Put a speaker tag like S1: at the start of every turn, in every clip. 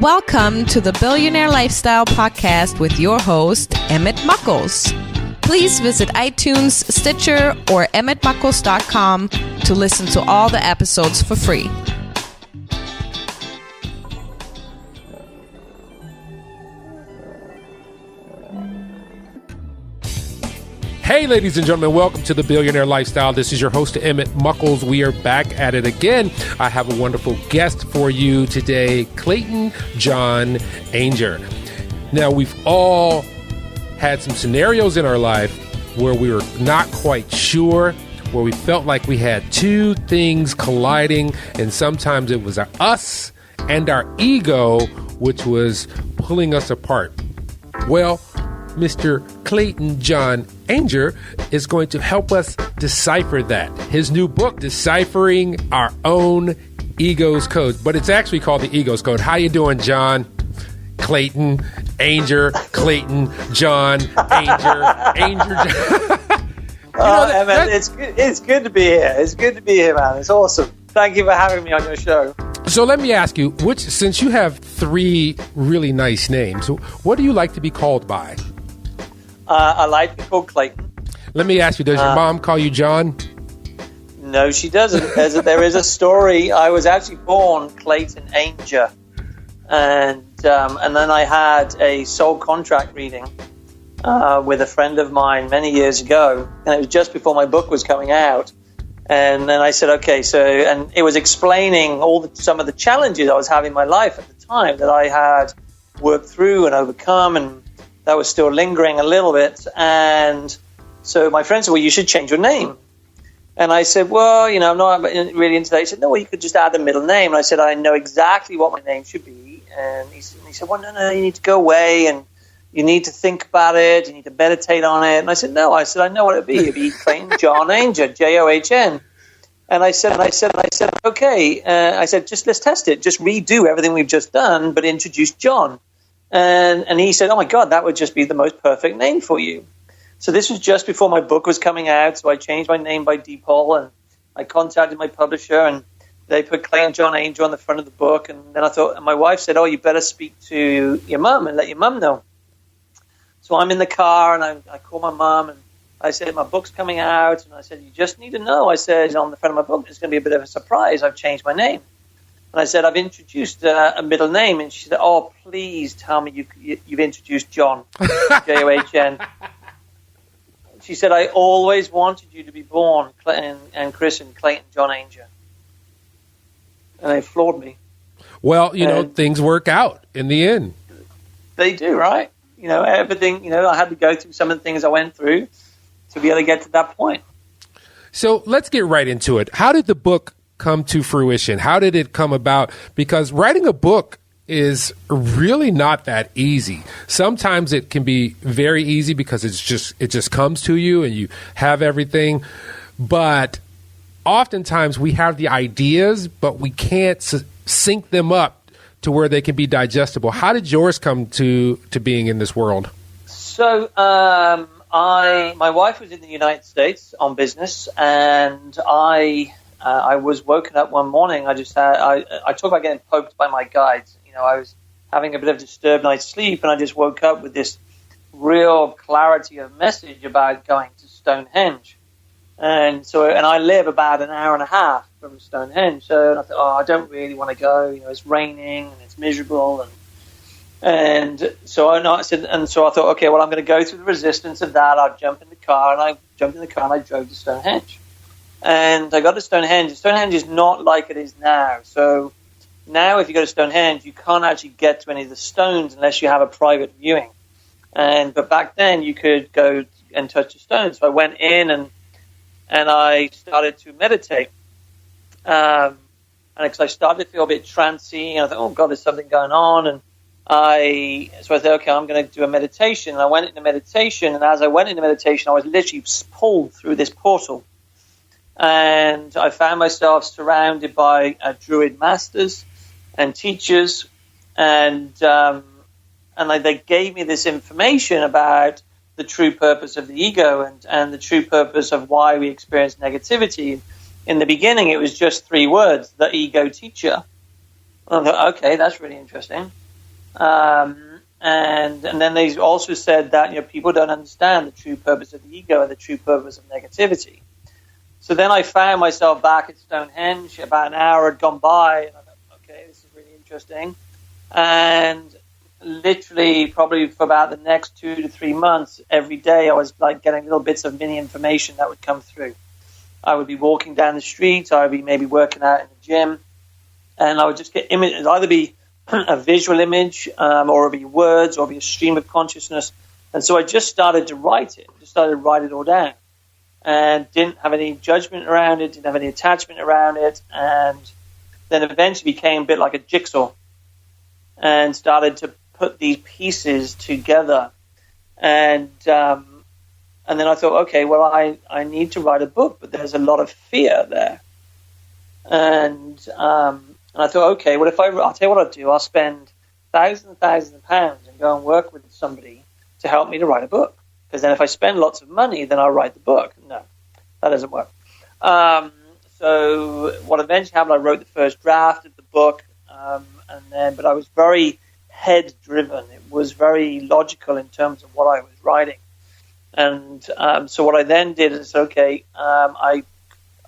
S1: Welcome to the Billionaire Lifestyle Podcast with your host, Emmett Muckles. Please visit iTunes, Stitcher, or emmettmuckles.com to listen to all the episodes for free.
S2: Hey, ladies and gentlemen, welcome to the Billionaire Lifestyle. This is your host, Emmett Muckles. We are back at it again. I have a wonderful guest for you today, Clayton John Ainger. Now, we've all had some scenarios in our life where we were not quite sure, where we felt like we had two things colliding, and sometimes it was us and our ego, which was pulling us apart. Well, Mr. Clayton John Ainger is going to help us decipher that. His new book, Deciphering Our Own Ego's Code, but it's actually called The Ego's Code. How you doing, John? Clayton, Ainger, Clayton, John, Ainger.
S3: It's good to be here. It's good to be here, man. It's awesome. Thank you for having me on your show.
S2: So let me ask you, since you have three really nice names, what do you like to be called by?
S3: I like to be called Clayton.
S2: Let me ask you, does your mom call you John?
S3: No, she doesn't. There is a story. I was actually born Clayton Ainger. And then I had a soul contract reading with a friend of mine many years ago. And it was just before my book was coming out. And then I said, okay, and it was explaining some of the challenges I was having in my life at the time that I had worked through and overcome, and that was still lingering a little bit. And so my friend said, well, you should change your name. And I said, well, I'm not really into that. He said, no, well, you could just add a middle name. And I said, I know exactly what my name should be. And he said, well, no, you need to go away and you need to think about it. You need to meditate on it. And I said, no. I said, I know what it would be. It would be Clayton John Ainger, John. And I said, okay. I said, just let's test it. Just redo everything we've just done, but introduce John. And he said, oh my God, that would just be the most perfect name for you. So this was just before my book was coming out. So I changed my name by default, and I contacted my publisher, and they put Clayton John Ainger on the front of the book. And then and my wife said, oh, you better speak to your mum and let your mum know. So I'm in the car, and I call my mum, and I said, my book's coming out. And I said, you just need to know. I said, on the front of my book, it's going to be a bit of a surprise. I've changed my name. And I said, I've introduced a middle name. And she said, oh, please tell me you've introduced John, John. She said, I always wanted you to be born and christened Clayton John Ainger. And they floored me.
S2: Well, things work out in the end.
S3: They do, right? Everything, I had to go through some of the things I went through to be able to get to that point.
S2: So let's get right into it. How did the book come to fruition? How did it come about? Because writing a book is really not that easy. Sometimes it can be very easy because it just comes to you and you have everything. But oftentimes we have the ideas, but we can't sync them up to where they can be digestible. How did yours come to being in this world? So
S3: my wife was in the United States on business, and I was woken up one morning. I talk about getting poked by my guides. I was having a bit of disturbed night's sleep, and I just woke up with this real clarity of message about going to Stonehenge. And I live about an hour and a half from Stonehenge. So I thought, I don't really want to go. It's raining and it's miserable, and so I thought, okay, well, I'm going to go through the resistance of that. I'll jump in the car, and I jumped in the car and I drove to Stonehenge. And I got to Stonehenge. Stonehenge is not like it is now. So now if you go to Stonehenge, you can't actually get to any of the stones unless you have a private viewing. But back then you could go and touch the stones. So I went in and I started to meditate. And because I started to feel a bit trancy, and I thought, oh God, there's something going on. So I thought, okay, I'm going to do a meditation. And I went into meditation, and as I went into meditation, I was literally pulled through this portal. And I found myself surrounded by Druid masters and teachers, and they gave me this information about the true purpose of the ego and the true purpose of why we experience negativity. In the beginning, it was just 3 words: the ego teacher. And I thought, okay, that's really interesting. And then they also said that people don't understand the true purpose of the ego and the true purpose of negativity. So then I found myself back at Stonehenge. About an hour had gone by, and I thought, okay, this is really interesting. And literally, probably for about the next 2 to 3 months, every day I was like getting little bits of mini information that would come through. I would be walking down the street, I would be maybe working out in the gym, and I would just get images, either be a visual image, or it would be words, or it would be a stream of consciousness. And so I just started to write it, all down, and didn't have any judgment around it, didn't have any attachment around it, and then eventually became a bit like a jigsaw, and started to put these pieces together. And then I thought, okay, well, I need to write a book, but there's a lot of fear there. And I thought, okay, well, I'll tell you what I'll do. I'll spend thousands and thousands of pounds and go and work with somebody to help me to write a book. Because then if I spend lots of money, then I'll write the book. No, that doesn't work. So what eventually happened, I wrote the first draft of the book, but I was very head-driven. It was very logical in terms of what I was writing. And so what I then did is, okay, I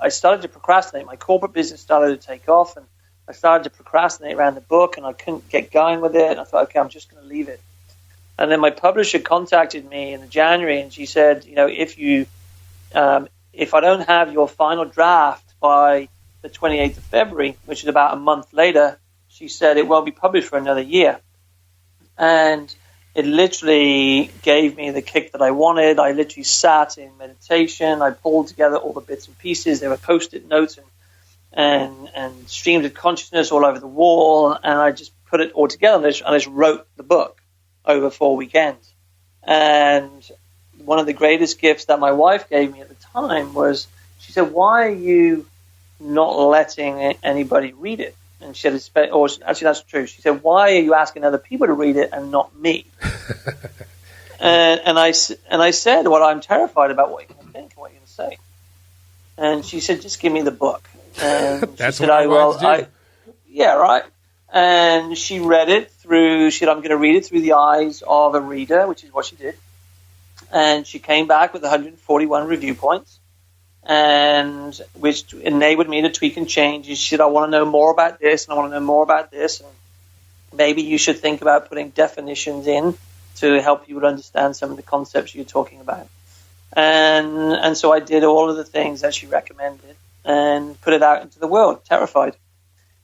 S3: started to procrastinate. My corporate business started to take off, and I started to procrastinate around the book, and I couldn't get going with it. And I thought, okay, I'm just going to leave it. And then my publisher contacted me in January, and she said, if I don't have your final draft by the 28th of February, which is about a month later, she said it won't be published for another year. And it literally gave me the kick that I wanted. I literally sat in meditation. I pulled together all the bits and pieces. There were Post-it notes and streams of consciousness all over the wall. And I just put it all together and I just wrote the book over 4 weekends. And one of the greatest gifts that my wife gave me at the time was, she said, why are you not letting anybody read it? And she said, actually, that's true. She said, why are you asking other people to read it and not me? and I said, well, I'm terrified about what you're going to think and what you're going to say. And she said, just give me the book. And
S2: that's
S3: she said,
S2: what I do.
S3: Yeah, right. And she read it through, she said, I'm going to read it through the eyes of a reader, which is what she did. And she came back with 141 review points, and which enabled me to tweak and change. She said, I want to know more about this, and I want to know more about this, and maybe you should think about putting definitions in to help you understand some of the concepts you're talking about. And so I did all of the things that she recommended and put it out into the world, terrified,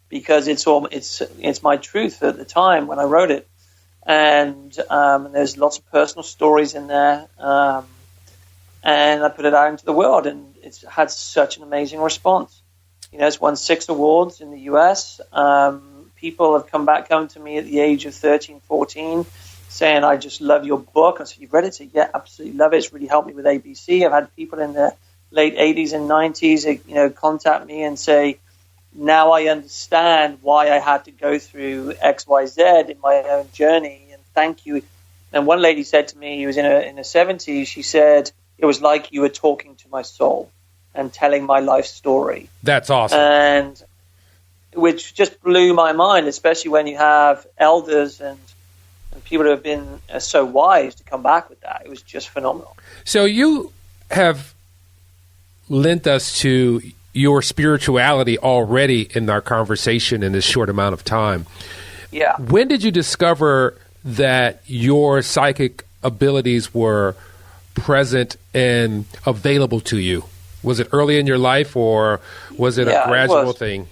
S3: because it's my truth at the time when I wrote it. And there's lots of personal stories in there. And I put it out into the world, and it's had such an amazing response. It's won 6 awards in the US. People have come to me at the age of 13, 14, saying, I just love your book. I said, you've read it? I said, yeah, absolutely love it. It's really helped me with ABC. I've had people in their late 80s and 90s, contact me and say, now I understand why I had to go through XYZ in my own journey, and thank you. And one lady said to me, who was in her 70s, she said, it was like you were talking to my soul and telling my life story.
S2: That's awesome.
S3: And which just blew my mind, especially when you have elders and people who have been so wise to come back with that. It was just phenomenal.
S2: So you have lent us to your spirituality already in our conversation in this short amount of time.
S3: Yeah.
S2: When did you discover that your psychic abilities were present and available to you? Was it early in your life, or was it a gradual thing?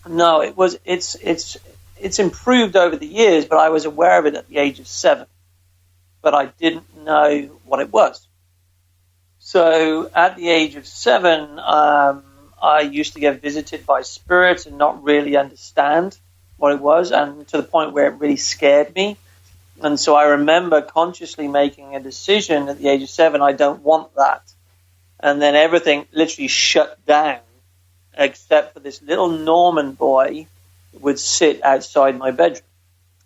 S3: No, it was. It's improved over the years, but I was aware of it at the age of 7, but I didn't know what it was. So at the age of 7, I used to get visited by spirits and not really understand what it was, and to the point where it really scared me. And so I remember consciously making a decision at the age of 7, I don't want that. And then everything literally shut down, except for this little Norman boy who would sit outside my bedroom.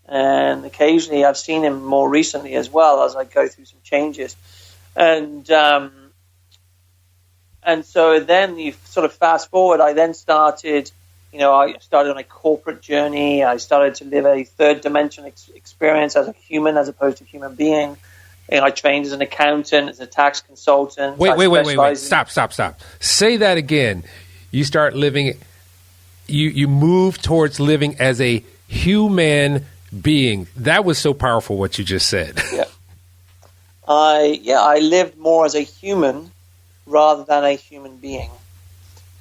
S3: And occasionally I've seen him more recently as well as I go through some changes. And so then you sort of fast forward, I then started I started on a corporate journey. I started to live a third dimension experience as a human as opposed to a human being. I trained as an accountant, as a tax consultant.
S2: Wait. Stop. Say that again. You start living, you move towards living as a human being. That was so powerful what you just said.
S3: Yeah. I lived more as a human rather than a human being.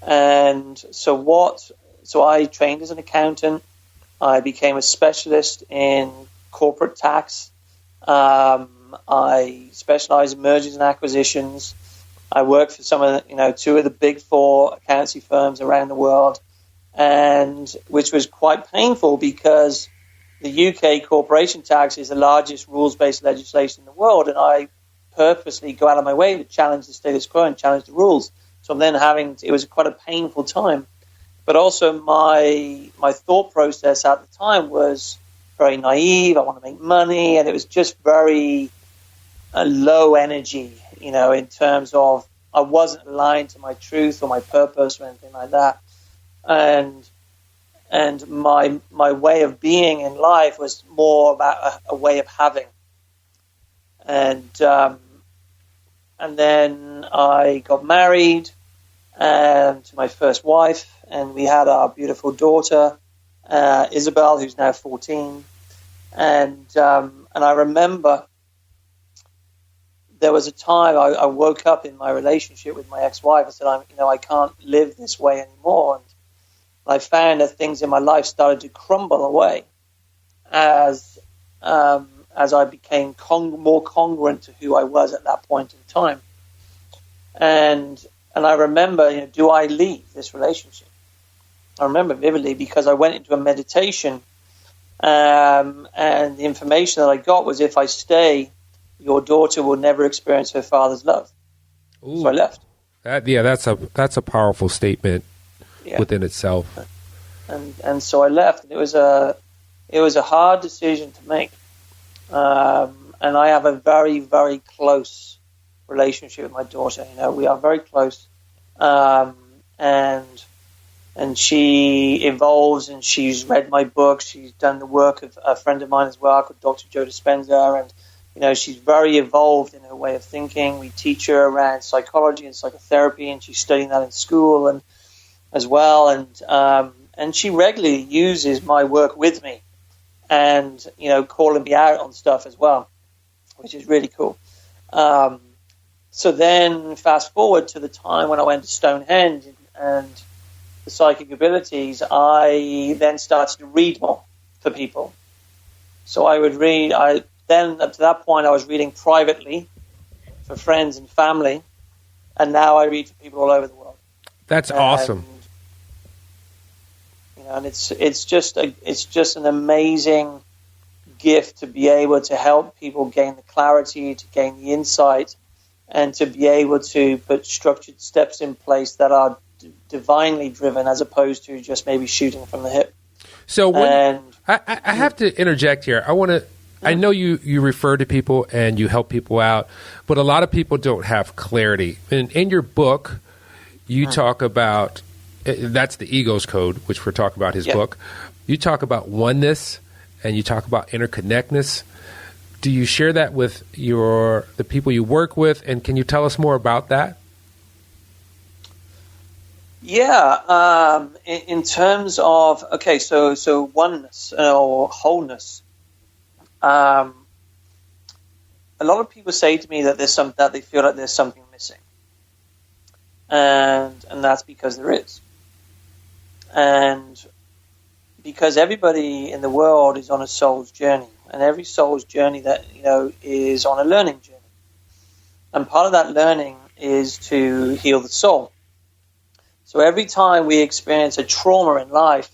S3: And so I trained as an accountant. I became a specialist in corporate tax. I specialized in mergers and acquisitions. I worked for some of the, two of the big four accountancy firms around the world, and which was quite painful because the UK corporation tax is the largest rules-based legislation in the world, and I purposely go out of my way to challenge the status quo and challenge the rules. So I'm then it was quite a painful time. But also my thought process at the time was very naive. I want to make money, and it was just very low energy, in terms of I wasn't aligned to my truth or my purpose or anything like that. And my way of being in life was more about a way of having. And then I got married to my first wife, and we had our beautiful daughter, Isabel, who's now 14. And I remember there was a time I woke up in my relationship with my ex-wife. I said, I can't live this way anymore. And I found that things in my life started to crumble away as I became more congruent to who I was at that point in time. And I remember, do I leave this relationship? I remember vividly because I went into a meditation, and the information that I got was, if I stay, your daughter will never experience her father's love. Ooh. So I left.
S2: That's a powerful statement within itself.
S3: And so I left, and it was a hard decision to make. And I have a very, very close relationship with my daughter. We are very close. And she evolves, and she's read my book. She's done the work of a friend of mine as well, called Dr. Joe Dispenza, and she's very evolved in her way of thinking. We teach her around psychology and psychotherapy, and she's studying that in school and as well. And she regularly uses my work with me, and calling me out on stuff as well, which is really cool. So then, fast forward to the time when I went to Stonehenge and the psychic abilities, I then started to read more for people. So I would read. Then up to that point, I was reading privately for friends and family, and now I read for people all over the world.
S2: That's awesome.
S3: And it's just an amazing gift to be able to help people gain the clarity, to gain the insight, and to be able to put structured steps in place that are divinely driven, as opposed to just maybe shooting from the hip.
S2: So I have to interject here. I know you refer to people and you help people out, but a lot of people don't have clarity. And in your book, you talk about, that's the Ego's Code, which we're talking about his book. You talk about oneness and you talk about interconnectedness. Do you share that with the people you work with? And can you tell us more about that?
S3: Yeah. In terms of, so oneness or wholeness. A lot of people say to me that that they feel like there's something missing, and that's because there is, and because everybody in the world is on a soul's journey, and every soul's journey that is on a learning journey, and part of that learning is to heal the soul. So every time we experience a trauma in life,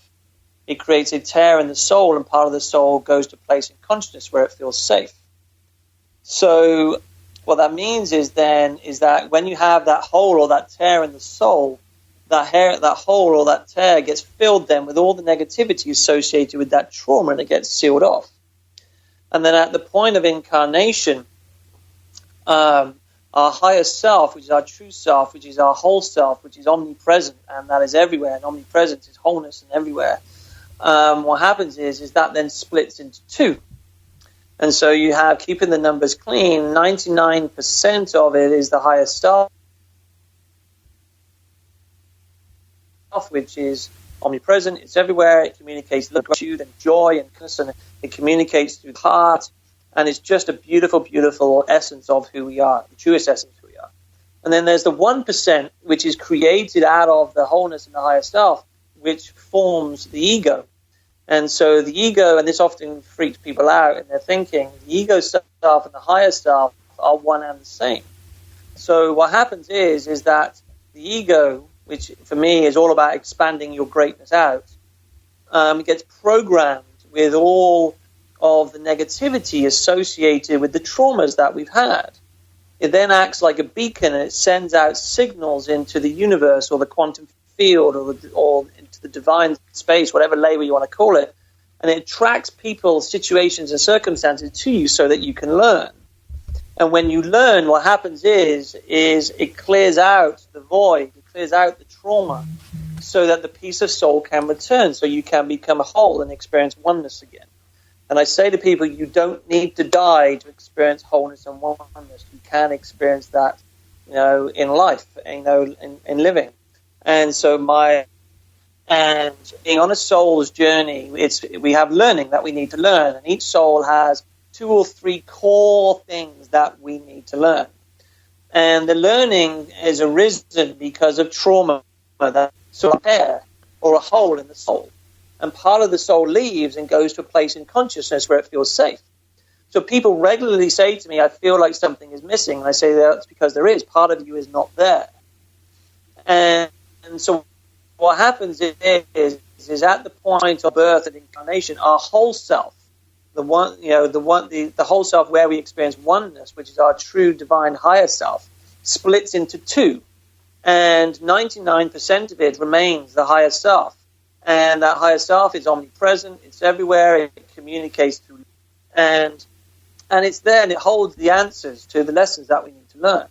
S3: it creates a tear in the soul, and part of the soul goes to a place in consciousness where it feels safe. So what that means is that when you have that hole or that tear in the soul, that hole or that tear gets filled then with all the negativity associated with that trauma, and it gets sealed off. And then at the point of incarnation, our higher self, which is our true self, which is our whole self, which is omnipresent, and that is everywhere, and omnipresent is wholeness and everywhere. What happens is that then splits into two. And so you have, keeping the numbers clean, 99% of it is the higher self, which is omnipresent, it's everywhere, it communicates gratitude and joy and goodness, and it communicates through the heart, and it's just a beautiful, beautiful essence of who we are, the truest essence of who we are. And then there's the 1%, which is created out of the wholeness and the higher self, which forms the ego. And so the ego, and this often freaks people out in their thinking, the ego self and the higher self are one and the same. So what happens is that the ego, which for me is all about expanding your greatness out, gets programmed with all of the negativity associated with the traumas that we've had. It then acts like a beacon, and it sends out signals into the universe or the quantum field or into the divine space, whatever label you want to call it, and it attracts people, situations, and circumstances to you so that you can learn. And when you learn, what happens is it clears out the void, it clears out the trauma, so that the peace of soul can return, so you can become a whole and experience oneness again. And I say to people, you don't need to die to experience wholeness and oneness. You can experience that, in life, in living. And so being on a soul's journey, we have learning that we need to learn, and each soul has 2 or 3 core things that we need to learn. And the learning is arisen because of trauma, that sort of tear or a hole in the soul. And part of the soul leaves and goes to a place in consciousness where it feels safe. So people regularly say to me, I feel like something is missing. And I say, that's because there is. Part of you is not there. And so what happens is at the point of birth and incarnation, our whole self, the whole self where we experience oneness, which is our true divine higher self, splits into 2. And 99% of it remains the higher self. And that higher self is omnipresent, it's everywhere, it communicates through, and it's there, and it holds the answers to the lessons that we need to learn.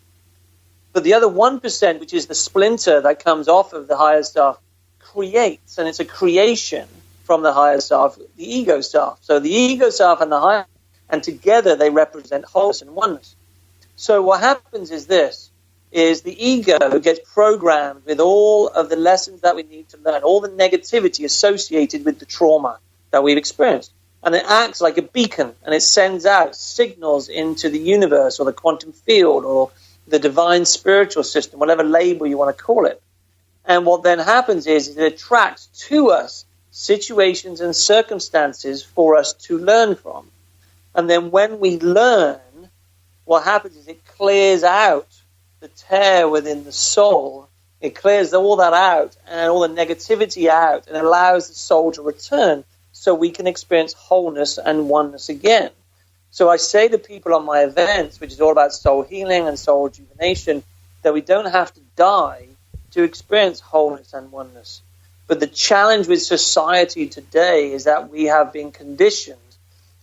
S3: But the other 1%, which is the splinter that comes off of the higher self, creates, and it's a creation from the higher self, the ego self. So the ego self and the higher, and together they represent wholeness and oneness. So what happens is the ego gets programmed with all of the lessons that we need to learn, all the negativity associated with the trauma that we've experienced. And it acts like a beacon, and it sends out signals into the universe or the quantum field or the divine spiritual system, whatever label you want to call it. And what then happens is it attracts to us situations and circumstances for us to learn from. And then when we learn, what happens is it clears out the tear within the soul. It clears all that out and all the negativity out, and allows the soul to return so we can experience wholeness and oneness again. So I say to people on my events, which is all about soul healing and soul rejuvenation, that we don't have to die to experience wholeness and oneness. But the challenge with society today is that we have been conditioned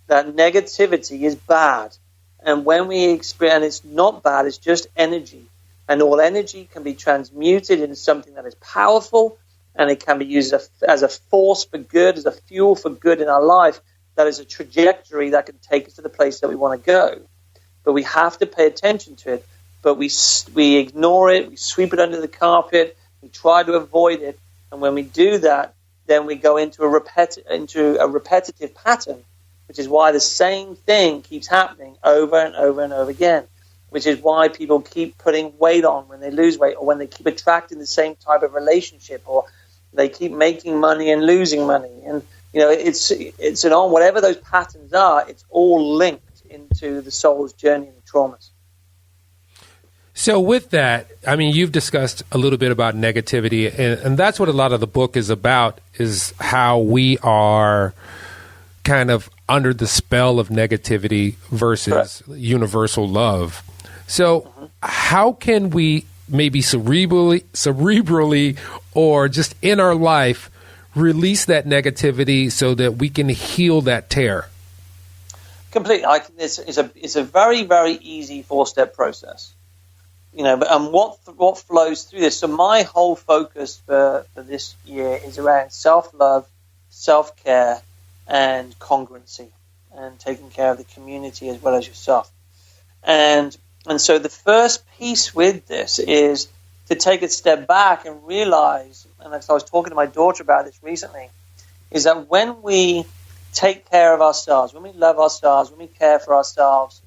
S3: that negativity is bad. And when we experience, it's not bad, it's just energy. And all energy can be transmuted into something that is powerful, and it can be used as a force for good, as a fuel for good in our life. That is a trajectory that can take us to the place that we want to go. But we have to pay attention to it. But we ignore it, we sweep it under the carpet, we try to avoid it. And when we do that, then we go into a repetitive pattern, which is why the same thing keeps happening over and over and over again, which is why people keep putting weight on when they lose weight, or when they keep attracting the same type of relationship, or they keep making money and losing money. And, it's an on, whatever those patterns are, it's all linked into the soul's journey and the traumas.
S2: So with that, I mean, you've discussed a little bit about negativity, and that's what a lot of the book is about, is how we are kind of under the spell of negativity versus universal love. So how can we maybe cerebrally or just in our life release that negativity so that we can heal that tear?
S3: Completely. It's a very, very easy 4-step process. what flows through this. So my whole focus for this year is around self-love, self-care, and congruency, and taking care of the community as well as yourself. And so the first piece with this is to take a step back and realize, and as I was talking to my daughter about this recently, is that when we take care of ourselves, when we love ourselves, when we care for ourselves,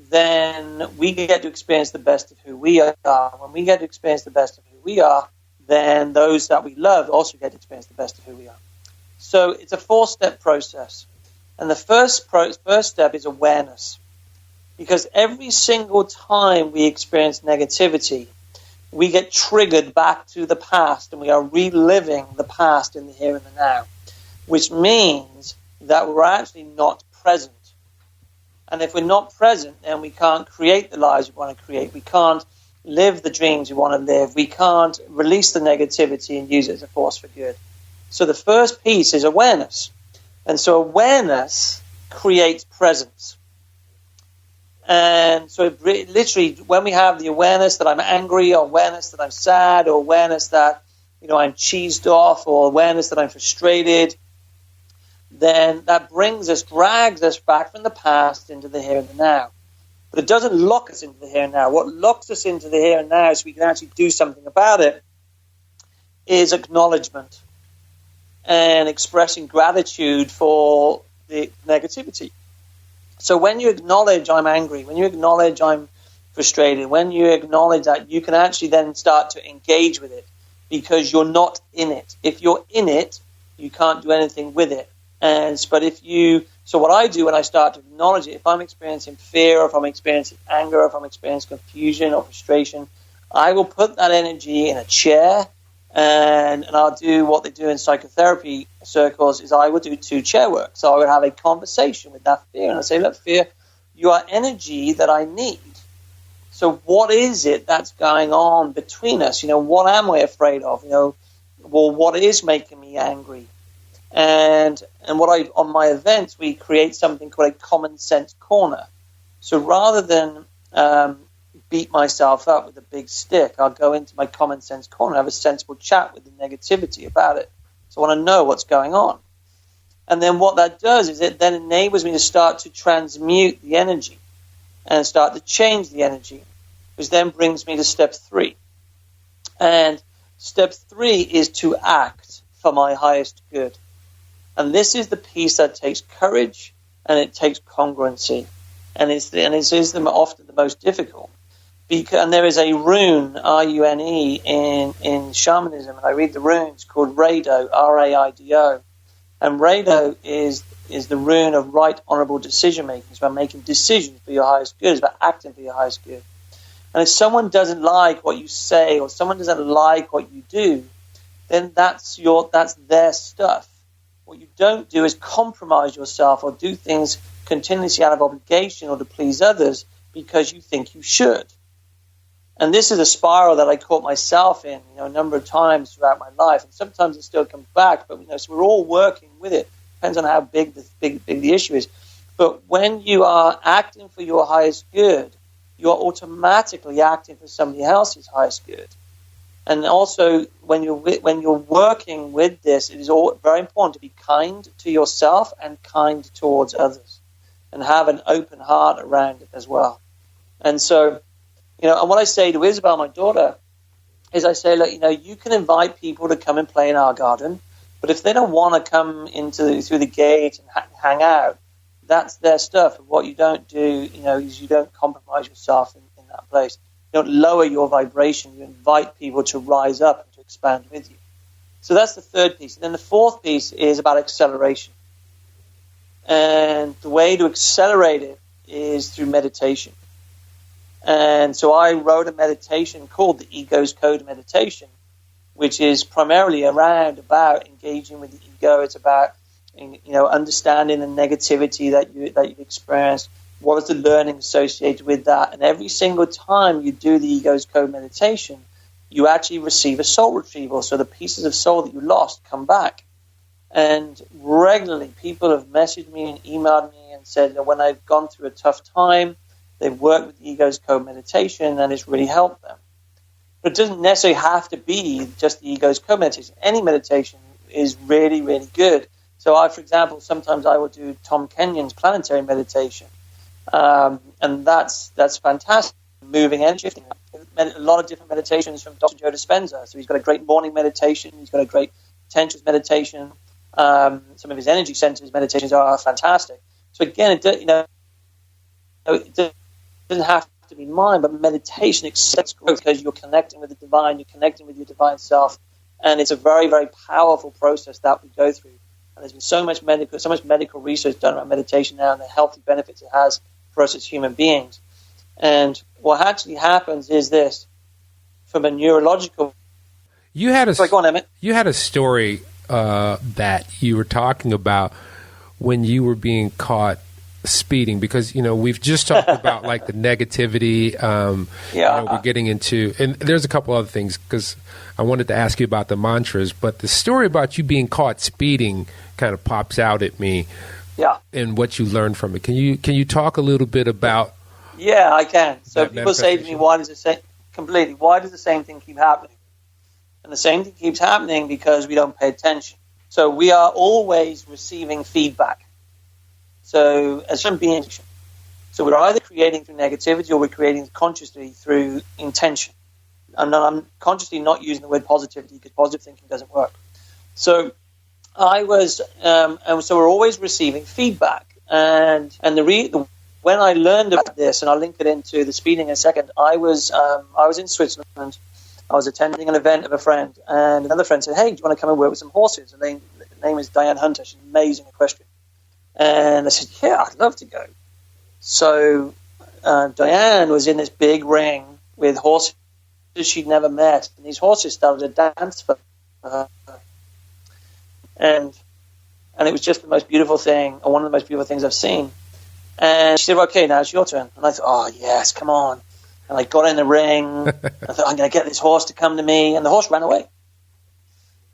S3: then we get to experience the best of who we are. When we get to experience the best of who we are, then those that we love also get to experience the best of who we are. So it's a 4-step process. And the first step is awareness. Because every single time we experience negativity, we get triggered back to the past, and we are reliving the past in the here and the now, which means that we're actually not present. And if we're not present, then we can't create the lives we want to create. We can't live the dreams we want to live. We can't release the negativity and use it as a force for good. So the first piece is awareness. And so awareness creates presence. And so literally, when we have the awareness that I'm angry, or awareness that I'm sad, or awareness that I'm cheesed off, or awareness that I'm frustrated, then that drags us back from the past into the here and the now. But it doesn't lock us into the here and now. What locks us into the here and now, so we can actually do something about it, is acknowledgement and expressing gratitude for the negativity. So when you acknowledge I'm angry, when you acknowledge I'm frustrated, when you acknowledge that, you can actually then start to engage with it, because you're not in it. If you're in it, you can't do anything with it. So what I do when I start to acknowledge it, if I'm experiencing fear, or if I'm experiencing anger, or if I'm experiencing confusion or frustration, I will put that energy in a chair, and I'll do what they do in psychotherapy circles, is I would do 2 chair work. So I would have a conversation with that fear, and I say, look, fear, you are energy that I need. So what is it that's going on between us? What am I afraid of? What is making me angry? And on my events, we create something called a common sense corner. So rather than beat myself up with a big stick, I'll go into my common sense corner and have a sensible chat with the negativity about it. So I want to know what's going on. And then what that does is it then enables me to start to transmute the energy and start to change the energy, which then brings me to step 3. And step 3 is to act for my highest good. And this is the piece that takes courage, and it takes congruency. And it is often the most difficult. And there is a rune, R-U-N-E, in shamanism, and I read the runes, called Raido, R-A-I-D-O. And Raido is the rune of right honorable decision making. It's about making decisions for your highest good. It's about acting for your highest good. And if someone doesn't like what you say, or someone doesn't like what you do, then that's their stuff. What you don't do is compromise yourself or do things continuously out of obligation or to please others because you think you should. And this is a spiral that I caught myself in, a number of times throughout my life, and sometimes it still comes back. But so we're all working with it. Depends on how big the issue is. But when you are acting for your highest good, you are automatically acting for somebody else's highest good. And also, when you're working with this, it is very important to be kind to yourself and kind towards others, and have an open heart around it as well. And so, and what I say to Isabel, my daughter, is I say, look, you can invite people to come and play in our garden, but if they don't want to come through the gate and hang out, that's their stuff. And what you don't do, is you don't compromise yourself in that place. You don't lower your vibration. You invite people to rise up and to expand with you. So that's the third piece. And then the fourth piece is about acceleration. And the way to accelerate it is through meditation. And so I wrote a meditation called the Ego's Code Meditation, which is primarily about engaging with the ego. It's about, understanding the negativity that you've experienced. What is the learning associated with that? And every single time you do the Ego's Code meditation, you actually receive a soul retrieval. So the pieces of soul that you lost come back. And regularly, people have messaged me and emailed me and said that when I've gone through a tough time, They've worked with the Ego's Code meditation, and it's really helped them. But it doesn't necessarily have to be just the Ego's Code meditation. Any meditation is really, really good. So for example, sometimes I will do Tom Kenyon's planetary meditation, and that's fantastic. Moving energy, a lot of different meditations from Dr. Joe Dispenza. So he's got a great morning meditation. He's got a great tantric meditation. Some of his energy centers meditations are fantastic. So again, it doesn't have to be mine, but meditation accepts growth because you're connecting with the divine, you're connecting with your divine self, and it's a very, very powerful process that we go through. And there's been so much medical research done around meditation now and the healthy benefits it has for us as human beings. And what actually happens is this, from a neurological...
S2: You had a,
S3: Sorry, go on, Emmett.
S2: You had a story that you were talking about when you were being caught speeding, because, we've just talked about like the negativity. We're getting into, and there's a couple other things, because I wanted to ask you about the mantras, but the story about you being caught speeding kind of pops out at me. Yeah. And what you learned from it. Can you talk a little bit about...
S3: Yeah, I can. So people say to me, why does the same thing keep happening? And the same thing keeps happening because we don't pay attention. So we are always receiving feedback. So as human beings, we're either creating through negativity or we're creating consciously through intention. I'm consciously not using the word positivity because positive thinking doesn't work. So and so we're always receiving feedback. And when I learned about this, and I'll link it into the speeding in a second, I was in Switzerland. I was attending an event of a friend, and another friend said, "Hey, do you want to come and work with some horses?" And the name is Diane Hunter. She's an amazing equestrian. And I said, "Yeah, I'd love to go." So Diane was in this big ring with horses she'd never met, and these horses started to dance for her. And it was just the most beautiful thing, or one of the most beautiful things I've seen. And she said, "Okay, now it's your turn." And I thought, "Oh, yes, come on." And I got in the ring. I thought, "I'm going to get this horse to come to me." And the horse ran away.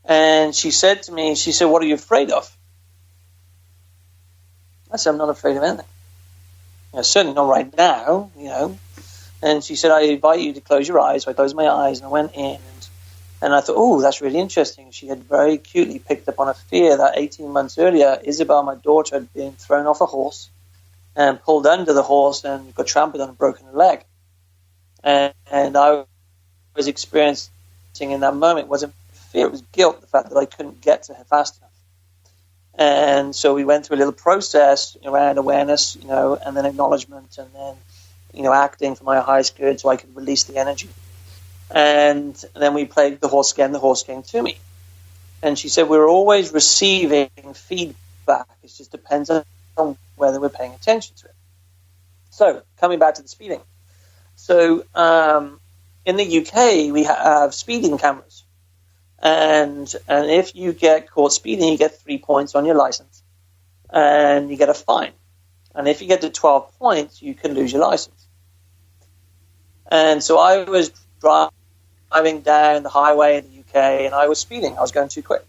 S3: And she said to me, "What are you afraid of?" I said, "I'm not afraid of anything. Certainly not right now, And she said, "I invite you to close your eyes." So I closed my eyes and I went in. And I thought, "Oh, that's really interesting." She had very acutely picked up on a fear that 18 months earlier, Isabel, my daughter, had been thrown off a horse and pulled under the horse and got trampled on and broken a leg. And I was experiencing in that moment wasn't fear, it was guilt, the fact that I couldn't get to her fast enough. And so we went through a little process around awareness, and then acknowledgement, and then, acting for my highest good so I could release the energy. And then we played the horse again. The horse came to me. And she said, "We're always receiving feedback. It just depends on whether we're paying attention to it." So, coming back to the speeding. So, in the UK, we have speeding cameras. And if you get caught speeding, you get 3 points on your license. And you get a fine. And if you get to 12 points, you can lose your license. And so I was driving down the highway in the UK, and I was speeding. I was going too quick.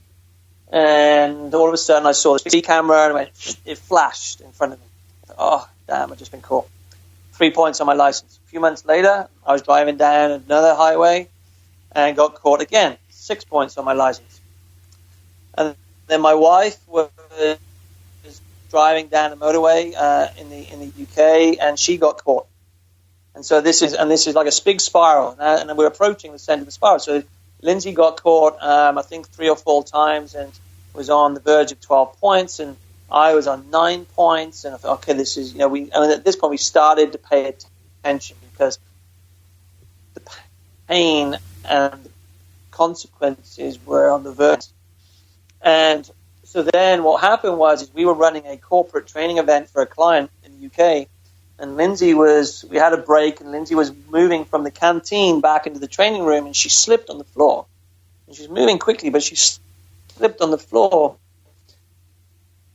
S3: And all of a sudden, I saw the speed camera, and it flashed in front of me. I thought, "Oh, damn, I've just been caught." 3 points on my license. A few months later, I was driving down another highway and got caught again. 6 points on my license. And then my wife was driving down a motorway in the UK, and she got caught. And so this is like a big spiral, and we're approaching the center of the spiral. So Lindsay got caught, I think 3 or 4 times, and was on the verge of 12 points, and I was on 9 points, and I thought, okay, this is, at this point we started to pay attention because the pain and the consequences were on the verge. And so then what happened was we were running a corporate training event for a client in the UK, and we had a break, and Lindsay was moving from the canteen back into the training room, and she slipped on the floor. And she was moving quickly, but she slipped on the floor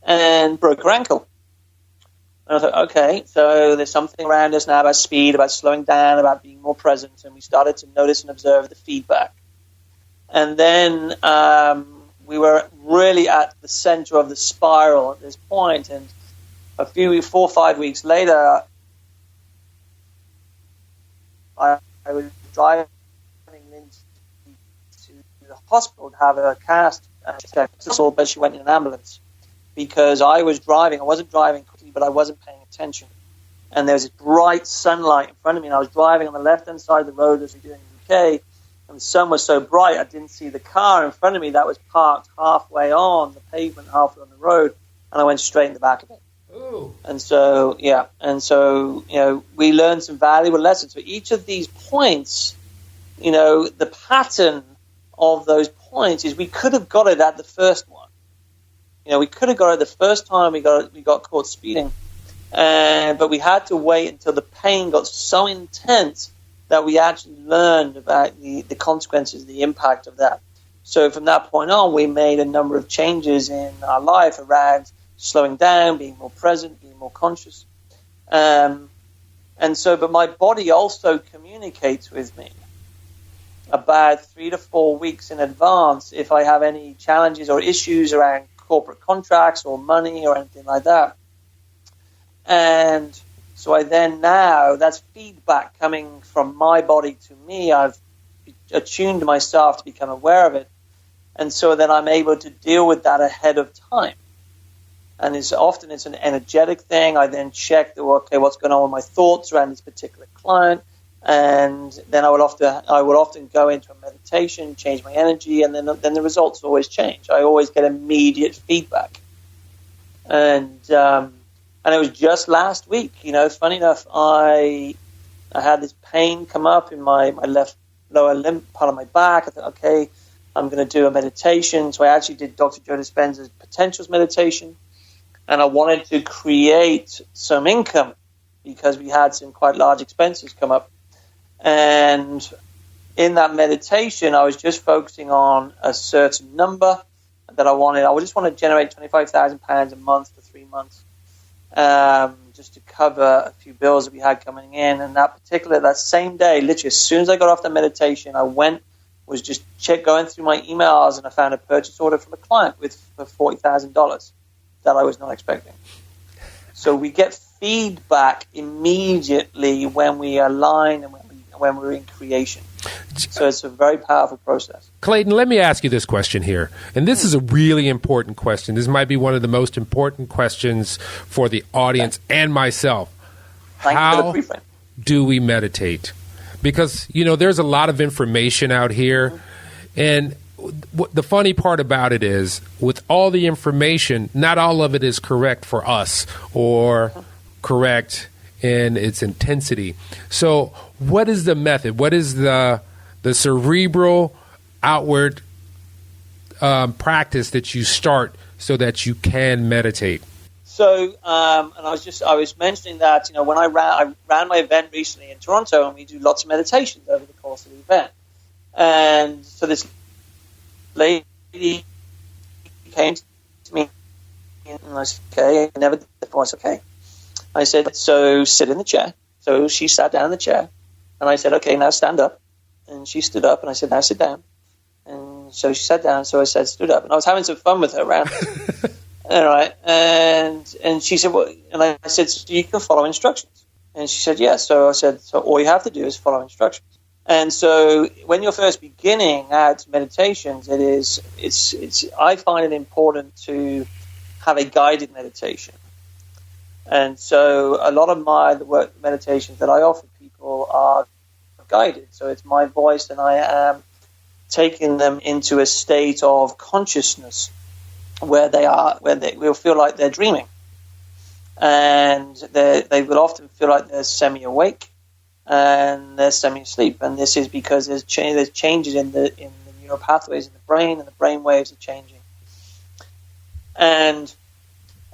S3: and broke her ankle. And I thought, okay, so there's something around us now about speed, about slowing down, about being more present, and we started to notice and observe the feedback. And then we were really at the center of the spiral at this point, and 4 or 5 weeks later, I was driving into the hospital to have a cast check, but she went in an ambulance because I was driving. I wasn't driving quickly, but I wasn't paying attention. And there was this bright sunlight in front of me, and I was driving on the left-hand side of the road as we do in the UK, and the sun was so bright I didn't see the car in front of me that was parked halfway on the pavement, halfway on the road, and I went straight in the back of it.
S2: Ooh.
S3: And so, we learned some valuable lessons. For each of these points, the pattern of those points is we could have got it at the first one. We could have got it the first time we got caught speeding. But we had to wait until the pain got so intense that we actually learned about the consequences, the impact of that. So from that point on, we made a number of changes in our life around slowing down, being more present, being more conscious. But my body also communicates with me about 3 to 4 weeks in advance if I have any challenges or issues around corporate contracts or money or anything like that. And so that's feedback coming from my body to me. I've attuned myself to become aware of it. And so then I'm able to deal with that ahead of time. And it's an energetic thing. I then check, what's going on with my thoughts around this particular client. And then I would often go into a meditation, change my energy, and then the results always change. I always get immediate feedback. And it was just last week, funny enough, I had this pain come up in my left lower limb, part of my back. I thought, okay, I'm going to do a meditation. So I actually did Dr. Joe Dispenza's Potentials meditation. And I wanted to create some income because we had some quite large expenses come up. And in that meditation, I was just focusing on a certain number that I wanted. I just want to generate £25,000 a month for 3 months. Just to cover a few bills that we had coming in. And that same day, literally as soon as I got off the meditation, I was just going through my emails, and I found a purchase order from a client for $40,000 that I was not expecting. So we get feedback immediately when we align and when we're in creation. So it's a very powerful process.
S2: Clayton, let me ask you this question here. And this is a really important question. This might be one of the most important questions for the audience and myself. How do we meditate? Because, there's a lot of information out here. And the funny part about it is, with all the information, not all of it is correct for us or correct in its intensity. So what is the method? What is the cerebral outward practice that you start so that you can meditate?
S3: So, and I was mentioning that, when I ran my event recently in Toronto, and we do lots of meditations over the course of the event. And so this lady came to me, and I said, okay, I never did it before. I said, okay. I said, so sit in the chair. So she sat down in the chair, and I said, okay, now stand up. And she stood up, and I said, now sit down. And so she sat down, so I said, stood up. And I was having some fun with her around. All right. And she said, well, and I said, so you can follow instructions. And she said, yes. So I said, so all you have to do is follow instructions. And so when you're first beginning at meditations, I find it important to have a guided meditation. And so a lot of the meditations that I offer people are guided. So it's my voice, and I am taking them into a state of consciousness where they will feel like they're dreaming. And they will often feel like they're semi-awake and they're semi-asleep. And this is because there's changes in the neural pathways in the brain, and the brain waves are changing.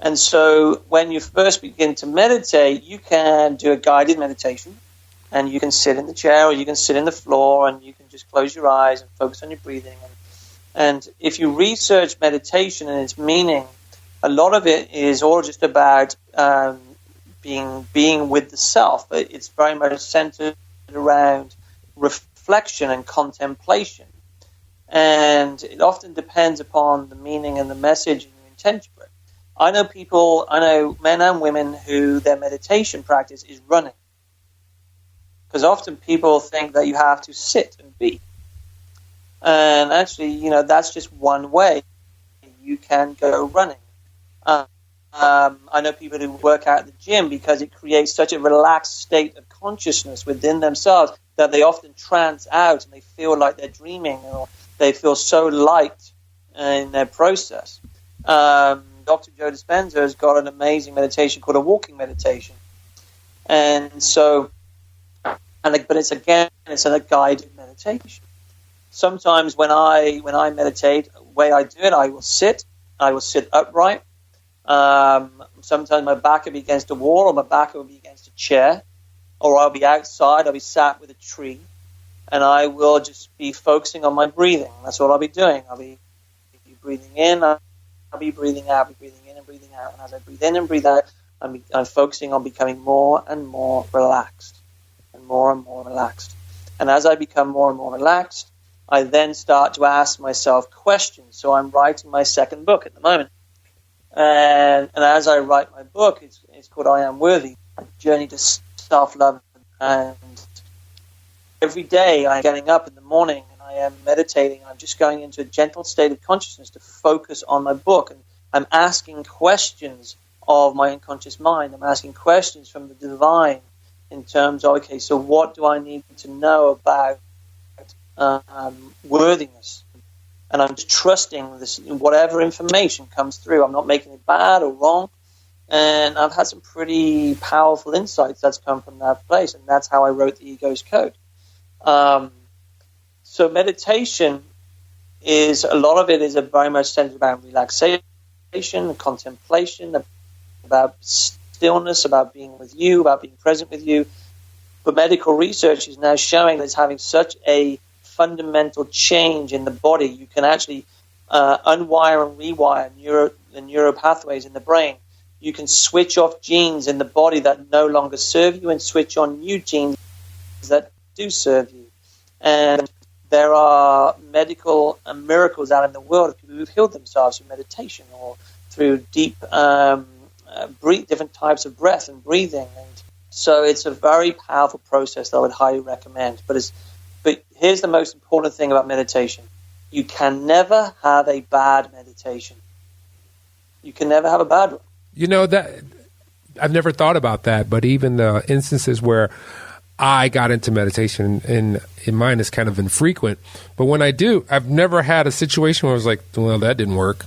S3: And so when you first begin to meditate, you can do a guided meditation, and you can sit in the chair or you can sit in the floor, and you can just close your eyes and focus on your breathing. And if you research meditation and its meaning, a lot of it is all just about being with the self. It's very much centered around reflection and contemplation. And it often depends upon the meaning and the message and your intention for it. I know men and women who their meditation practice is running. Because often people think that you have to sit and be. And actually, that's just one way. You can go running. I know people who work out at the gym because it creates such a relaxed state of consciousness within themselves that they often trance out and they feel like they're dreaming, or they feel so light in their process. Dr. Joe Dispenza has got an amazing meditation called a walking meditation. And so, but it's a guided meditation. Sometimes when I meditate, the way I do it, I will sit upright. Sometimes my back will be against a wall, or my back will be against a chair, or I'll be outside, I'll be sat with a tree, and I will just be focusing on my breathing. That's all I'll be doing. I'll be breathing in, I'll be breathing out, I'll be breathing in and breathing out. And as I breathe in and breathe out, I'm focusing on becoming more and more relaxed, and more relaxed. And as I become more and more relaxed, I then start to ask myself questions. So I'm writing my second book at the moment. And as I write my book, it's called I Am Worthy, a journey to self-love. And every day I'm getting up in the morning and I am meditating. I'm just going into a gentle state of consciousness to focus on my book. And I'm asking questions of my unconscious mind. I'm asking questions from the divine in terms of, okay, so what do I need to know about worthiness? And I'm just trusting this, whatever information comes through. I'm not making it bad or wrong. And I've had some pretty powerful insights that's come from that place. And that's how I wrote The Ego's Code. So meditation a lot of it is very much centered about relaxation, contemplation, about stillness, about being with you, about being present with you. But medical research is now showing that it's having such a fundamental change in the body. You can actually unwire and rewire the neural pathways in the brain. You can switch off genes in the body that no longer serve you and switch on new genes that do serve you. And there are medical miracles out in the world of people who've healed themselves through meditation or through deep different types of breath and breathing. And so it's a very powerful process that I would highly recommend. But here's the most important thing about meditation. You can never have a bad meditation. You can never have a bad one.
S2: That I've never thought about that, but even the instances where I got into meditation, and in mine is kind of infrequent, but when I do, I've never had a situation where I was like, well, that didn't work.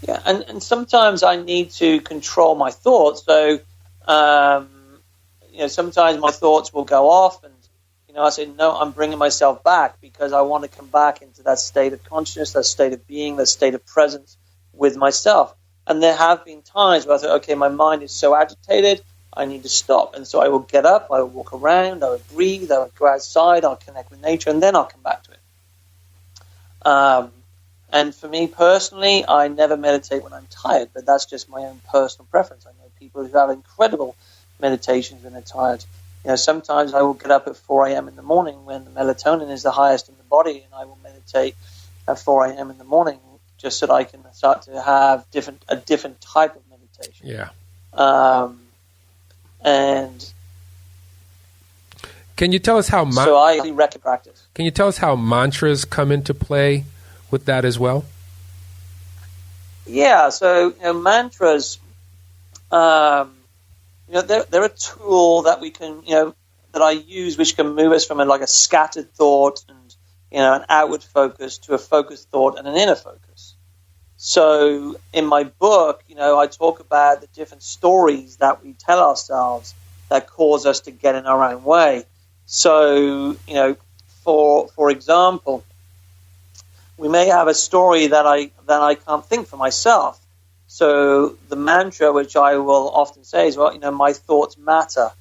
S3: Yeah, and sometimes I need to control my thoughts. So, sometimes my thoughts will go off, and I say, no, I'm bringing myself back because I want to come back into that state of consciousness, that state of being, that state of presence with myself. And there have been times where I thought, okay, my mind is so agitated, I need to stop. And so I will get up, I will walk around, I will breathe, I will go outside, I'll connect with nature, and then I'll come back to it. And for me personally, I never meditate when I'm tired, but that's just my own personal preference. I know people who have incredible meditations when they're tired. Sometimes I will get up at 4 a.m. in the morning when the melatonin is the highest in the body, and I will meditate at 4 a.m. in the morning just so that I can start to have a different type of meditation.
S2: Yeah.
S3: And
S2: can you tell us how?
S3: So I recommend practice.
S2: Can you tell us how mantras come into play with that as well?
S3: Yeah. So mantras. They're a tool that we can, that I use, which can move us from a scattered thought and, an outward focus to a focused thought and an inner focus. So in my book, I talk about the different stories that we tell ourselves that cause us to get in our own way. So, for example, we may have a story that I can't think for myself. So the mantra, which I will often say is, my thoughts matter.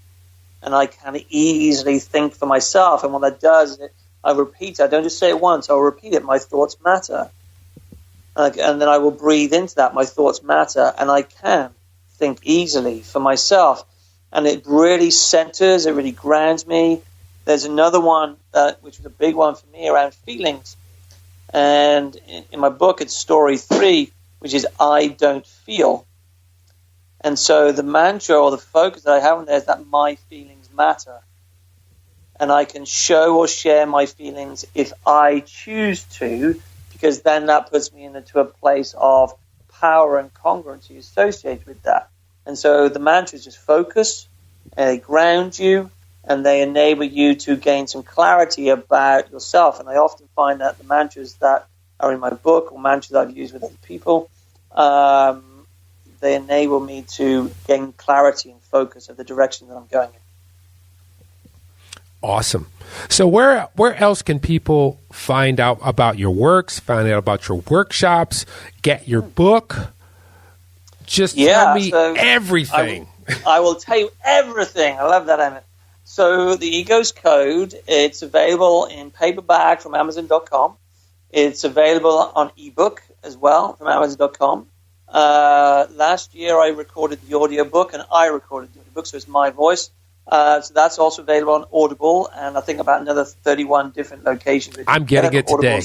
S3: And I can easily think for myself. And what that does is I repeat it. I don't just say it once. I'll repeat it. My thoughts matter. And then I will breathe into that. My thoughts matter. And I can think easily for myself. And it really centers. It really grounds me. There's another one, which was a big one for me, around feelings. And in my book, it's story 3, which is I don't feel. And so the mantra or the focus that I have on there is that my feelings matter. and I can show or share my feelings if I choose to, because then that puts me into a place of power and congruency associated with that. And so the mantras just focus, and they ground you, and they enable you to gain some clarity about yourself. And I often find that the mantras that are in my book or mantras I've used with other people, they enable me to gain clarity and focus of the direction that I'm going in.
S2: Awesome. So where else can people find out about your works, find out about your workshops, get your book? Just tell me everything.
S3: I will tell you everything. I love that, Emmett. So the Ego's Code, it's available in paperback from Amazon.com. It's available on ebook as well from Amazon.com. Last year I recorded the audiobook, and I recorded the audiobook, so it's my voice. So that's also available on Audible, and I think about another 31 different locations.
S2: I'm getting it today.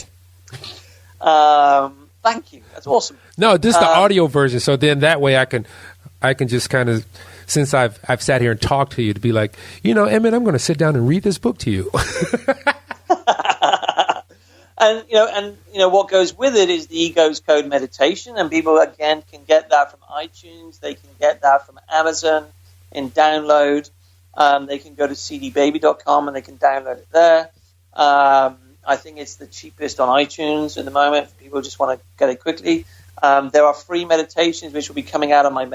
S3: Thank you. That's awesome.
S2: No, this is the audio version, so then that way I can just kind of, since I've sat here and talked to you, to be like, Emmett, I'm going to sit down and read this book to you.
S3: And what goes with it is the Ego's Code meditation, and people again can get that from iTunes. They can get that from Amazon in download. They can go to cdbaby.com and they can download it there. I think it's the cheapest on iTunes at the moment for people who just want to get it quickly. There are free meditations which will be coming out on my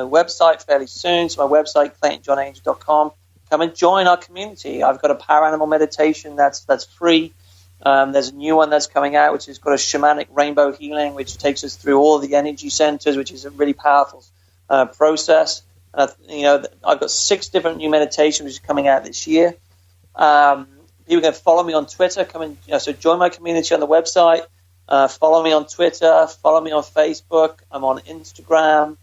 S3: website fairly soon. So my website, claytonjohnanger.com. Come and join our community. I've got a power animal meditation that's free. There's a new one that's coming out, which has got a shamanic rainbow healing, which takes us through all the energy centers, which is a really powerful process. I've got 6 different new meditations which are coming out this year. People can follow me on Twitter. So join my community on the website. Follow me on Twitter. Follow me on Facebook. I'm on Instagram.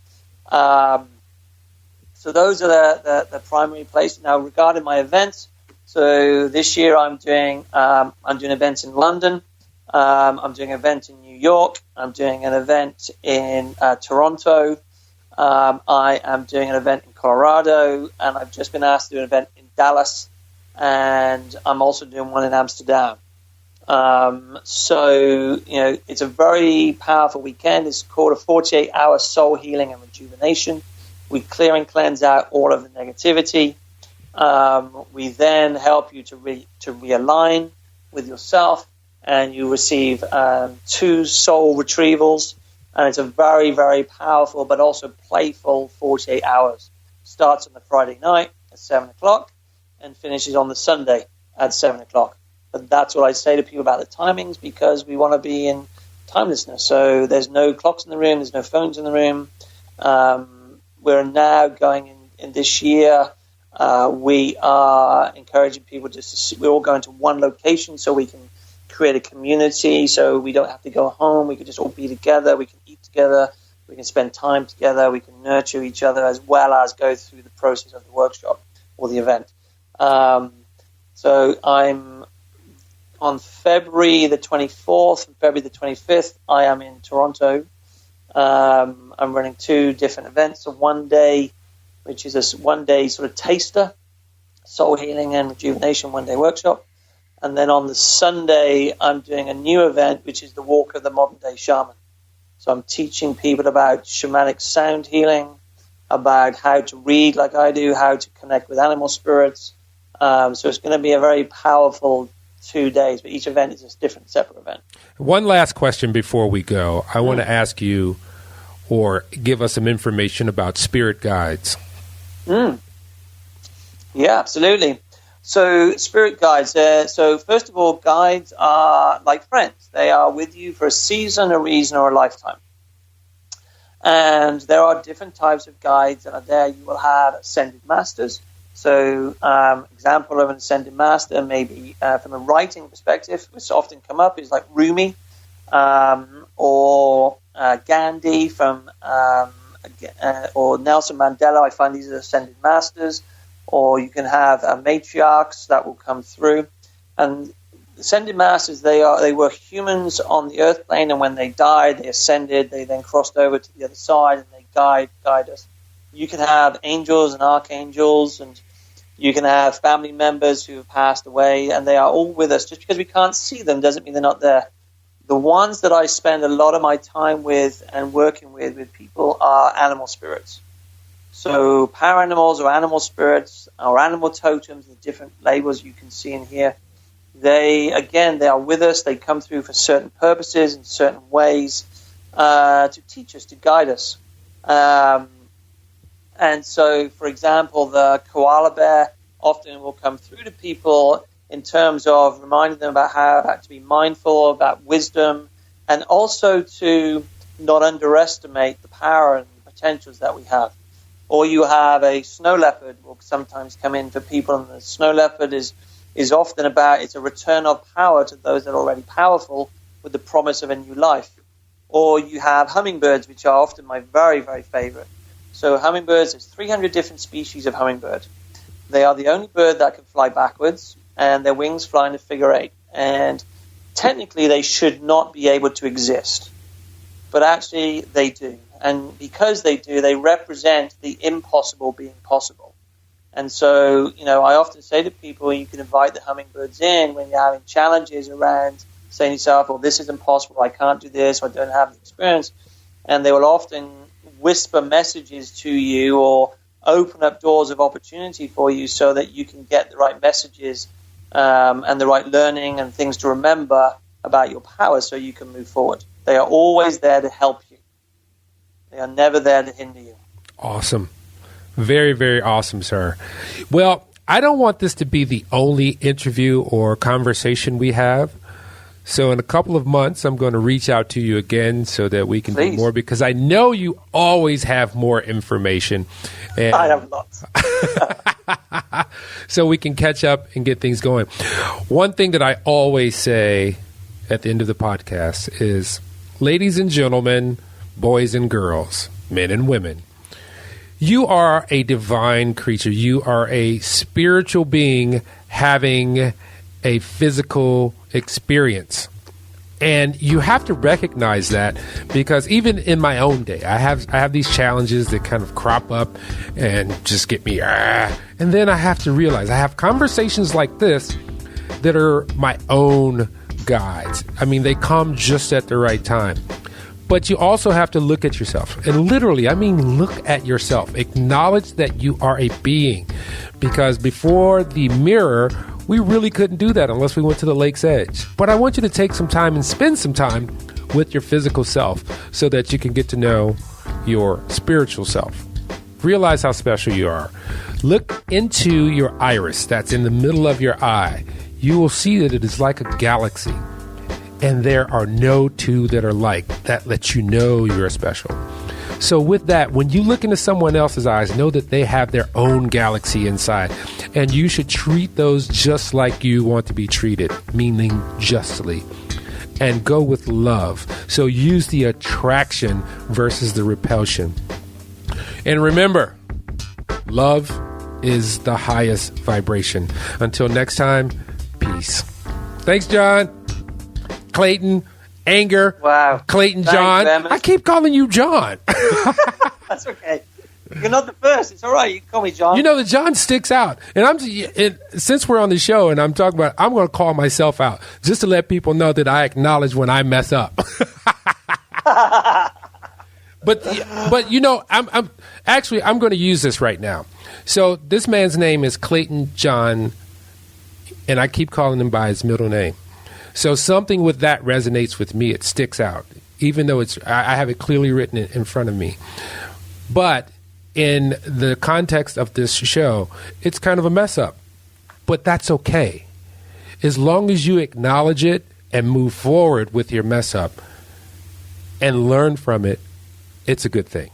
S3: So those are the primary places. Now, regarding my events, so this year I'm doing events in London. I'm doing an event in New York. I'm doing an event in Toronto. I am doing an event in Colorado, and I've just been asked to do an event in Dallas, and I'm also doing one in Amsterdam. So it's a very powerful weekend. It's called a 48-hour soul healing and rejuvenation. We clear and cleanse out all of the negativity. We then help you to realign with yourself, and you receive 2 soul retrievals. And it's a very, very powerful but also playful 48 hours. Starts on the Friday night at 7 o'clock and finishes on the Sunday at 7 o'clock. But that's what I say to people about the timings, because we want to be in timelessness. So there's no clocks in the room. There's no phones in the room. We're now going in this year. We are encouraging people we're all going to one location so we can create a community, so we don't have to go home. We can just all be together. We can eat together. We can spend time together. We can nurture each other as well as go through the process of the workshop or the event. So I'm on February the 24th and February the 25th. I am in Toronto. I'm running 2 different events. So one day, which is a one-day sort of taster, soul healing and rejuvenation one-day workshop. And then on the Sunday, I'm doing a new event, which is the Walk of the Modern Day Shaman. So I'm teaching people about shamanic sound healing, about how to read like I do, how to connect with animal spirits. So it's going to be a very powerful 2 days, but each event is a different, separate event.
S2: One last question before we go. I want to ask you, or give us some information about spirit guides.
S3: Yeah, absolutely. So spirit guides, so first of all, guides are like friends. They are with you for a season, a reason, or a lifetime. And there are different types of guides that are there. You will have ascended masters. So example of an ascended master, maybe from a writing perspective, which often come up, is like Rumi or Gandhi from or Nelson Mandela. I find these are ascended masters. Or you can have matriarchs that will come through. And ascended masters, they were humans on the earth plane, and when they died, they ascended. They then crossed over to the other side, and they guide us. You can have angels and archangels, and You can have family members who have passed away, and they are all with us. Just because we can't see them doesn't mean they're not there. The ones that I spend a lot of my time with and working with people are animal spirits. So power animals or animal spirits or animal totems, the different labels you can see in here, they are with us. They come through for certain purposes in certain ways to teach us, to guide us. And so, for example, the koala bear often will come through to people in terms of reminding them about how to be mindful, about wisdom, and also to not underestimate the power and potentials that we have. Or you have a snow leopard will sometimes come in for people, and the snow leopard is often about, it's a return of power to those that are already powerful with the promise of a new life. Or you have hummingbirds, which are often my very, very favorite. So hummingbirds, there's 300 different species of hummingbird. They are the only bird that can fly backwards, and their wings fly in a figure eight. And technically, they should not be able to exist. But actually, they do. And because they do, they represent the impossible being possible. And so, I often say to people, you can invite the hummingbirds in when you're having challenges around saying to yourself, well, this is impossible, I can't do this, or I don't have the experience. And they will often whisper messages to you or open up doors of opportunity for you so that you can get the right messages and the right learning and things to remember about your power so you can move forward. They are always there to help you. They are never there to hinder you.
S2: Awesome. Very, very awesome, sir. Well, I don't want this to be the only interview or conversation we have. So in a couple of months, I'm going to reach out to you again so that we can do more, because I know you always have more information. And
S3: I have lots.
S2: So we can catch up and get things going. One thing that I always say at the end of the podcast is, ladies and gentlemen, boys and girls, men and women, you are a divine creature. You are a spiritual being having a physical experience. And you have to recognize that, because even in my own day, I have these challenges that kind of crop up and just get me, and then I have to realize I have conversations like this that are my own guides. I mean, they come just at the right time. But you also have to look at yourself. And literally, I mean, look at yourself. Acknowledge that you are a being. Because before the mirror, we really couldn't do that unless we went to the lake's edge. But I want you to take some time and spend some time with your physical self so that you can get to know your spiritual self. Realize how special you are. Look into your iris that's in the middle of your eye. You will see that it is like a galaxy. And there are no two that are like. That lets you know you're special. So with that, when you look into someone else's eyes, know that they have their own galaxy inside. And you should treat those just like you want to be treated, meaning justly. And go with love. So use the attraction versus the repulsion. And remember, love is the highest vibration. Until next time, peace. Thanks, John. Clayton, Anger,
S3: wow.
S2: Clayton,
S3: Thanks,
S2: John.
S3: Emmett.
S2: I keep calling you John.
S3: That's okay. You're not the first. It's all right. You can call me John.
S2: You know, the John sticks out. And since we're on the show and I'm talking about, I'm going to call myself out just to let people know that I acknowledge when I mess up. But you know, I'm going to use this right now. So this man's name is Clayton John, and I keep calling him by his middle name. So something with that resonates with me. It sticks out, even though I have it clearly written in front of me. But in the context of this show, it's kind of a mess up. But that's okay. As long as you acknowledge it and move forward with your mess up and learn from it, it's a good thing.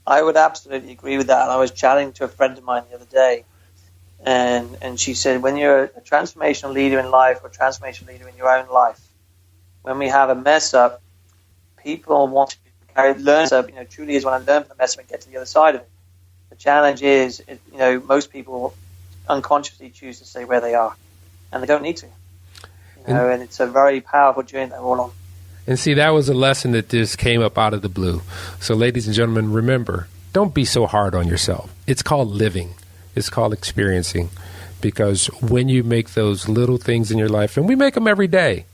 S3: I would absolutely agree with that. And I was chatting to a friend of mine the other day. And she said, when you're a transformational leader in life or a transformational leader in your own life, when we have a mess up, people want to learn. So, truly is when I learn from the mess up and get to the other side of it. The challenge is, most people unconsciously choose to stay where they are, and they don't need to. And it's a very powerful journey that we're all on.
S2: And see, that was a lesson that just came up out of the blue. So, ladies and gentlemen, remember, don't be so hard on yourself. It's called living. It's called experiencing. Because when you make those little things in your life, and we make them every day,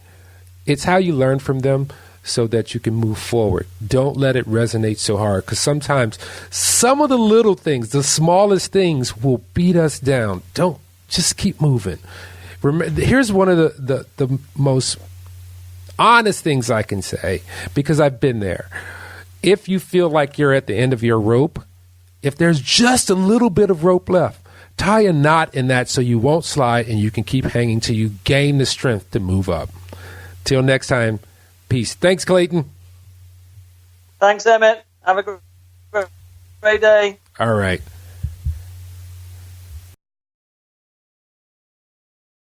S2: it's how you learn from them so that you can move forward. Don't let it resonate so hard, because sometimes some of the little things, the smallest things, will beat us down. Don't, just keep moving. Here's one of the most honest things I can say, because I've been there. If you feel like you're at the end of your rope, if there's just a little bit of rope left, tie a knot in that so you won't slide and you can keep hanging till you gain the strength to move up. Till next time, peace. Thanks, Clayton.
S3: Thanks, Emmett. Have a great day.
S2: All right.